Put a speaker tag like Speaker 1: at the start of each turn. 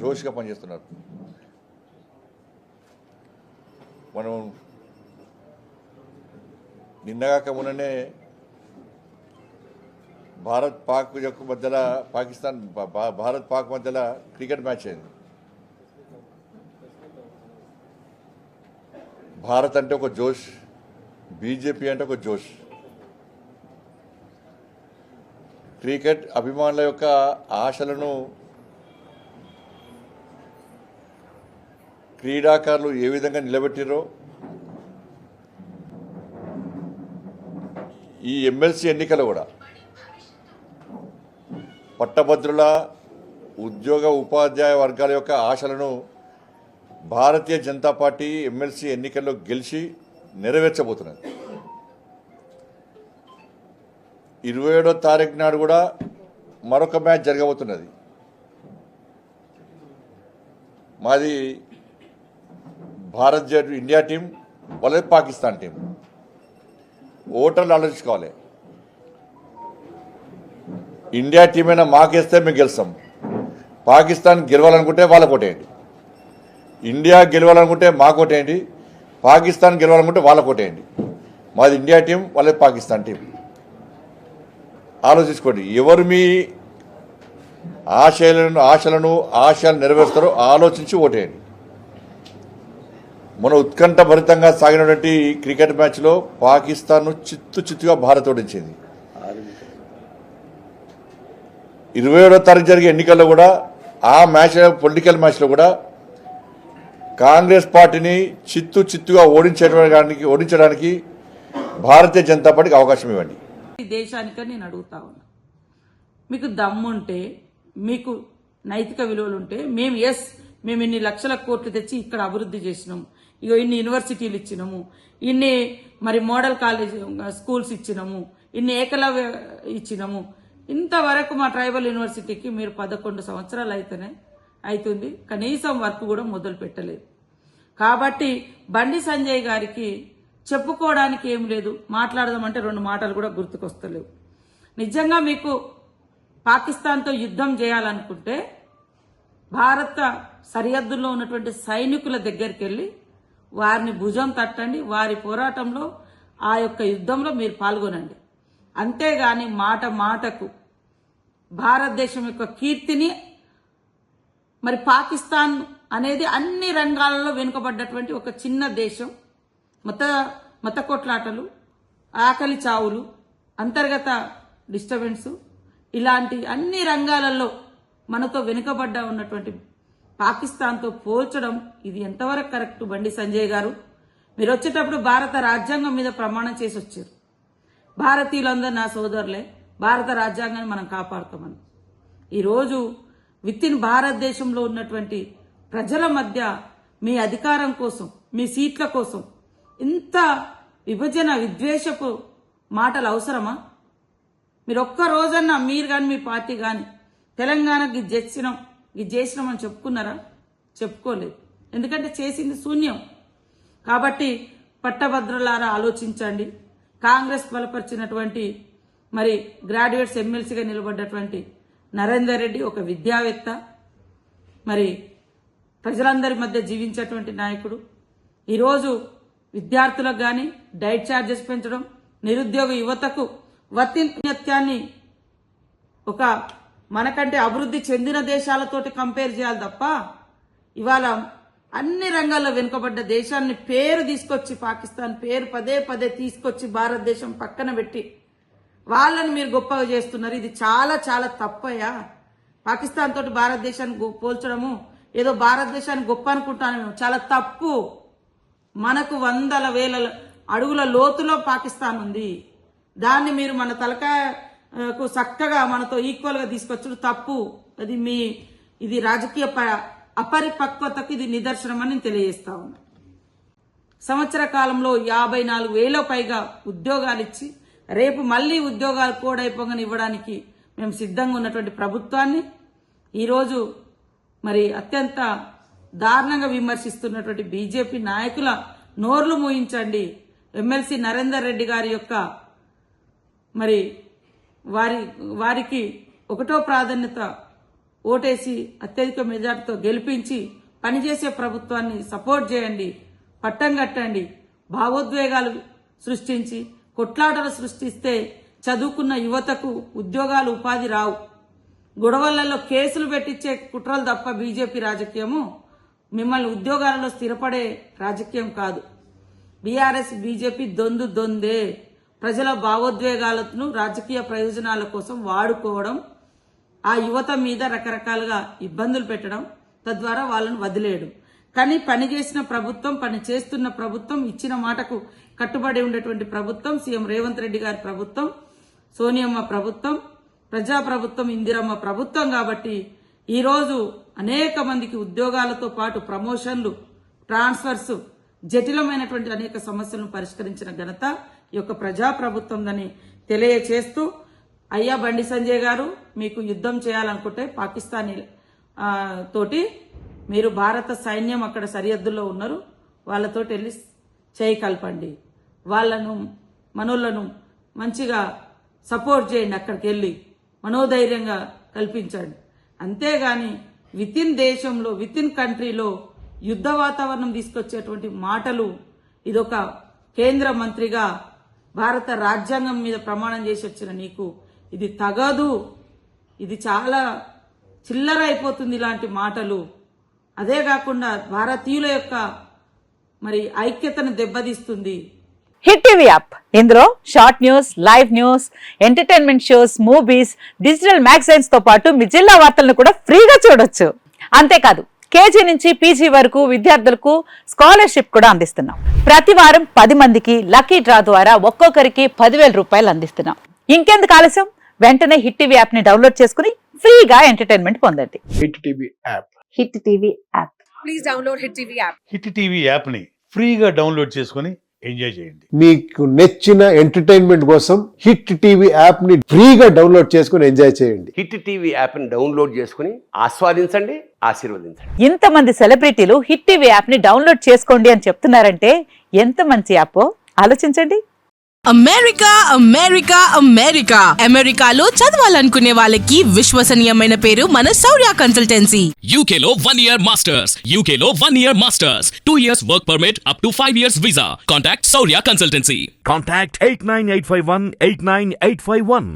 Speaker 1: జోష్గా పనిచేస్తున్నారు. మనం నిన్నగాక మొన్ననే భారత్ పాక్ యొక్క మధ్యలో భారత్ పాక్ మధ్యలో క్రికెట్ మ్యాచ్ అయింది. భారత్ అంటే ఒక జోష్, బీజేపీ అంటే ఒక జోష్. క్రికెట్ అభిమానుల యొక్క ఆశలను క్రీడాకారులు ఏ విధంగా నిలబెట్టిరో ఈ ఎమ్మెల్సీ ఎన్నికలు కూడా పట్టభద్రుల ఉద్యోగ ఉపాధ్యాయ వర్గాల యొక్క ఆశలను భారతీయ జనతా పార్టీ ఎమ్మెల్సీ ఎన్నికల్లో గెలిచి నెరవేర్చబోతున్నది. 27వ తారీఖు నాడు కూడా మరొక మ్యాచ్ జరగబోతున్నది. మాది ఇండియా టీం వాళ్ళది పాకిస్తాన్ టీం. ఓటర్లు ఆలోచించుకోవాలి. ఇండియా టీం అయినా మాకేస్తే మేము గెలుస్తాం. పాకిస్తాన్ గెలవాలనుకుంటే వాళ్ళకు ఓటేయండి. ఇండియా గెలవాలనుకుంటే మాకు ఓటేయండి. పాకిస్తాన్ గెలవాలనుకుంటే వాళ్ళకు ఓటేయండి. మాది ఇండియా టీం, వాళ్ళది పాకిస్తాన్ టీం. ఆలోచించుకోండి. ఎవరు మీ ఆశయాలు నెరవేరుస్తారో ఆలోచించి ఓటేయండి. మన ఉత్కంఠభరితంగా సాగినటువంటి క్రికెట్ మ్యాచ్లో పాకిస్తాన్ను చిత్తుగా భారత్ ఓడించింది. 27వ తారీఖు జరిగే ఎన్నికల్లో కూడా ఆ మ్యాచ్ పొలిటికల్ మ్యాచ్లో కూడా కాంగ్రెస్ పార్టీని చిత్తుగా ఓడించడానికి భారతీయ జనతా పార్టీకి అవకాశం ఇవ్వండి.
Speaker 2: దేశానికని నేను అడుగుతా ఉన్నా, మీకు దమ్ముంటే, మీకు నైతిక విలువలు ఉంటే మేము ఇన్ని లక్షల కోట్లు తెచ్చి ఇక్కడ అభివృద్ధి చేసినాము, ఇగో ఇన్ని యూనివర్సిటీలు ఇచ్చినాము, ఇన్ని మరి మోడల్ కాలేజ్ స్కూల్స్ ఇచ్చినాము, ఇన్ని ఏకలవ్య ఇచ్చినాము, ఇంతవరకు మా ట్రైబల్ యూనివర్సిటీకి మీరు 11 సంవత్సరాలు అవుతుంది, కనీసం వర్క్ కూడా మొదలు పెట్టలేదు. కాబట్టి బండి సంజయ్ గారికి చెప్పుకోవడానికి ఏం లేదు. మాట్లాడదామంటే 2 మాటలు కూడా గుర్తుకొస్తలేవు. నిజంగా మీకు పాకిస్తాన్తో యుద్ధం చేయాలనుకుంటే భారత సరిహద్దుల్లో ఉన్నటువంటి సైనికుల దగ్గరికి వెళ్ళి వారిని భుజం తట్టండి, వారి పోరాటంలో ఆ యొక్క యుద్ధంలో మీరు పాల్గొనండి. అంతేగాని మాటకు భారతదేశం యొక్క కీర్తిని, మరి పాకిస్తాన్ అనేది అన్ని రంగాలలో వెనుకబడ్డటువంటి ఒక చిన్న దేశం, మత కొట్లాటలు, ఆకలి చావులు, అంతర్గత డిస్టర్బెన్స్, ఇలాంటి అన్ని రంగాలలో మనతో వెనుకబడ్డ ఉన్నటువంటి పాకిస్తాన్తో పోల్చడం ఇది ఎంతవరకు కరెక్ట్? బండి సంజయ్ గారు, మీరు వచ్చేటప్పుడు భారత రాజ్యాంగం మీద ప్రమాణం చేసి వచ్చారు. భారతీయులందరూ నా సోదరులే, భారత రాజ్యాంగాన్ని మనం కాపాడుతామని. ఈరోజు వితిన్ భారతదేశంలో ఉన్నటువంటి ప్రజల మధ్య మీ అధికారం కోసం, మీ సీట్ల కోసం ఇంత విభజన విద్వేషపు మాటలు అవసరమా? మీరు ఒక్క రోజన్నా మీరు కానీ మీ పార్టీ కానీ తెలంగాణకి ఇది చేసినామని చెప్పుకున్నారా? చెప్పుకోలేదు. ఎందుకంటే చేసింది శూన్యం. కాబట్టి పట్టభద్రులారా ఆలోచించండి. కాంగ్రెస్ బలపరిచినటువంటి మరి గ్రాడ్యుయేట్స్ ఎమ్మెల్సీగా నిలబడ్డటువంటి నరేందర్ రెడ్డి ఒక విద్యావేత్త, మరి ప్రజలందరి మధ్య జీవించేటువంటి నాయకుడు. ఈరోజు విద్యార్థులకు కానీ డైట్ ఛార్జెస్ పెంచడం, నిరుద్యోగ యువతకు వత్తిత్యాన్ని ఒక మనకంటే అభివృద్ధి చెందిన దేశాలతోటి కంపేర్ చేయాలి తప్ప ఇవాళ అన్ని రంగాల్లో వెనుకబడ్డ దేశాన్ని పేరు తీసుకొచ్చి, పాకిస్తాన్ పేరు పదే తీసుకొచ్చి భారతదేశం పక్కన పెట్టి వాళ్ళని మీరు గొప్పగా చేస్తున్నారు. ఇది చాలా చాలా తప్పయ్యా. పాకిస్తాన్ తోటి భారతదేశాన్ని పోల్చడము, ఏదో భారతదేశాన్ని గొప్ప అనుకుంటాను, చాలా తప్పు. మనకు 100,000 అడుగుల లోతులో పాకిస్తాన్ ఉంది. దాన్ని మీరు మన తలకాయకు చక్కగా మనతో ఈక్వల్ గా తీసుకొచ్చుడు తప్పు. ఇది రాజకీయ అపరిపక్వతకు ఇది నిదర్శనం అని తెలియజేస్తా ఉన్నా. సంవత్సర కాలంలో 54,000 పైగా ఉద్యోగాలు ఇచ్చి రేపు మళ్లీ ఉద్యోగాలు కోడైపోగానే ఇవ్వడానికి మేము సిద్ధంగా ఉన్నటువంటి ప్రభుత్వాన్ని ఈరోజు మరి అత్యంత దారుణంగా విమర్శిస్తున్నటువంటి బీజేపీ నాయకుల నోర్లు మూయించండి. ఎమ్మెల్సీ నరేందర్ రెడ్డి గారి యొక్క మరి వారికి 1వ ప్రాధాన్యత ఓటేసి అత్యధిక మెజార్టీతో గెలిపించి పనిచేసే ప్రభుత్వాన్ని సపోర్ట్ చేయండి, పట్టం కట్టండి. భావోద్వేగాలు సృష్టించి కొట్లాటలు సృష్టిస్తే చదువుకున్న యువతకు ఉద్యోగాలు ఉపాధి రావు. గొడవలలో కేసులు పెట్టించే కుట్రలు తప్ప బీజేపీ రాజకీయము మిమ్మల్ని ఉద్యోగాలలో స్థిరపడే రాజకీయం కాదు. బీఆర్ఎస్ బీజేపీ దొందే. ప్రజల భావోద్వేగాలను రాజకీయ ప్రయోజనాల కోసం వాడుకోవడం, ఆ యువత మీద రకరకాలుగా ఇబ్బందులు పెట్టడం, తద్వారా వాళ్ళను వదిలేయడం. కానీ పనిచేసిన ప్రభుత్వం, పని చేస్తున్న ప్రభుత్వం, ఇచ్చిన మాటకు కట్టుబడి ఉండేటువంటి ప్రభుత్వం సీఎం రేవంత్ రెడ్డి గారి ప్రభుత్వం, సోనియమ్మ ప్రభుత్వం, ప్రజాప్రభుత్వం, ఇందిరమ్మ ప్రభుత్వం. కాబట్టి ఈరోజు అనేక మందికి ఉద్యోగాలతో పాటు ప్రమోషన్లు, ట్రాన్స్ఫర్స్, జటిలమైనటువంటి అనేక సమస్యలను పరిష్కరించిన ఘనత ఈ యొక్క ప్రజాప్రభుత్వందని తెలియచేస్తూ, అయ్యా బండి సంజయ్ గారు, మీకు యుద్ధం చేయాలనుకుంటే పాకిస్తాన్ తోటి మీరు భారత సైన్యం అక్కడ సరిహద్దుల్లో ఉన్నారు, వాళ్ళతోటి వెళ్ళి చేయి కలపండి, వాళ్ళను మనోళ్లను మంచిగా సపోర్ట్ చేయండి, అక్కడికి వెళ్ళి మనోధైర్యంగా కల్పించండి. అంతేగాని దేశంలో కంట్రీలో యుద్ధ వాతావరణం తీసుకొచ్చేటువంటి మాటలు, ఇదొక కేంద్ర మంత్రిగా భారత రాజ్యాంగం మీద ప్రమాణం చేసి వచ్చిన నీకు ఇది తగదు. ఇది చాలా చిల్లర అయిపోతుంది ఇలాంటి మాటలు. అదే కాకుండా భారతీయుల యొక్క మరి ఐక్యతను దెబ్బతీస్తుంది.
Speaker 3: హిట్ టీవీ యాప్, ఇందులో short news, live news, entertainment shows, movies, digital magazines తో పాటు మీ జిల్లా వార్తలను కూడా ఫ్రీగా చూడొచ్చు. అంతేకాదు కేజీ నుంచి పీజీ వరకు విద్యార్థులకు స్కాలర్షిప్ కూడా అందిస్తున్నాం. ప్రతి వారం 10 మందికి లక్కీ డ్రా ద్వారా ఒక్కొక్కరికి 10,000 రూపాయలు అందిస్తున్నాం. ఇంకెందుకు ఆలస్యం, వెంటనే హిట్ టీవీ యాప్ ని డౌన్లోడ్ చేసుకుని ఫ్రీగా ఎంటర్టైన్మెంట్ పొందండి.
Speaker 4: Hit TV app.
Speaker 3: Hit TV app.
Speaker 5: Please download hit TV app.
Speaker 6: Hit TV app ని ఫ్రీగా డౌన్లోడ్ చేసుకుని ఎంజాయ్ చేయండి.
Speaker 4: మీకు నచ్చిన ఎంటర్టైన్మెంట్ కోసం హిట్ టీవీ యాప్ ని ఫ్రీగా డౌన్లోడ్ చేసుకుని ఎంజాయ్ చేయండి.
Speaker 7: హిట్ టీవీ యాప్ ని డౌన్లోడ్ చేసుకుని ఆస్వాదించండి, ఆశీర్వదించండి.
Speaker 3: ఇంతమంది సెలబ్రిటీలు హిట్ టీవీ యాప్ ని డౌన్లోడ్ చేసుకోండి అని చెప్తున్నారంటే ఎంత మంచి యాప్ ఆలోచించండి.
Speaker 5: అమెరికా అమెరికా అమెరికా అమెరికాలో చదవాలనుకునే వాళ్ళకి విశ్వసనీయమైన పేరు మన శౌర్య కన్సల్టెన్సీ.
Speaker 8: UK లో 1 year masters. UK లో 1 year masters. 2 years work permit up to 5 years visa. Contact Saurya Consultancy.
Speaker 9: Contact 89851 89851.